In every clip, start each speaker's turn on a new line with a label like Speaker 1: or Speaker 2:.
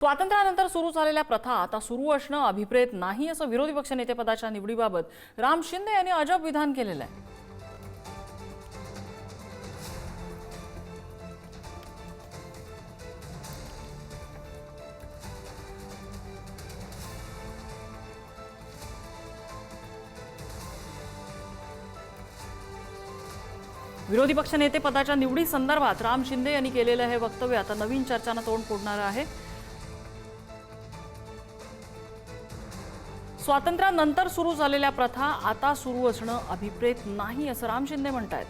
Speaker 1: स्वातंत्र्यानंतर सुरू झालेल्या प्रथा आता सुरू असणं अभिप्रेत नाही असं विरोधी पक्षनेतेपदाच्या निवडीबाबत राम शिंदे यांनी अजब विधान केलेलं आहे। विरोधी पक्षनेतेपदाच्या निवडी संदर्भात राम शिंदे यांनी केलेलं हे वक्तव्य आता नवीन चर्चांना तोंड फोडणारं आहे। स्वातंत्र्यानंतर सुरू झालेल्या प्रथा आता सुरू असणं अभिप्रेत नाही असं राम शिंदे म्हणतात।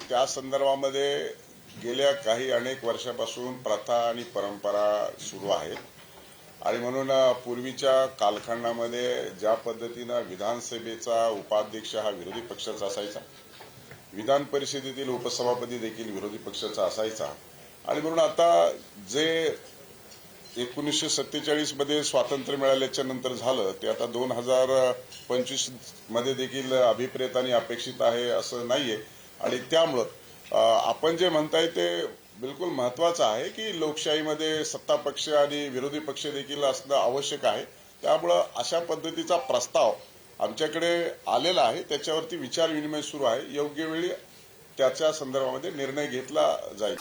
Speaker 2: त्या संदर्भामध्ये गेल्या काही अनेक वर्षापासून प्रथा आणि परंपरा सुरू आहेत आणि म्हणून पूर्वीच्या कालखंडामध्ये ज्या पद्धतीनं विधानसभेचा उपाध्यक्ष हा विरोधी पक्षाचा असायचा, विधान परिषदेतील उपसभापती देखील विरोधी पक्षाचा असायचा आणि म्हणून आता जे 1947 मध्ये स्वातंत्र्य मिळाल्याच्या नंतर झालं ते आता 2025 मध्ये देखील अभिप्रेत आणि अपेक्षित आहे असं नाहीये आणि त्यामुळं आपण जे म्हणताय ते बिलकुल महत्वाचं आहे की लोकशाहीमध्ये सत्ता पक्ष आणि विरोधी पक्ष देखील असणं आवश्यक आहे। त्यामुळं अशा पद्धतीचा प्रस्ताव आमच्याकडे आलेला आहे, त्याच्यावरती विचार विनिमय सुरू आहे। योग्य वेळी त्याच्या संदर्भामध्ये निर्णय घेतला जाईल।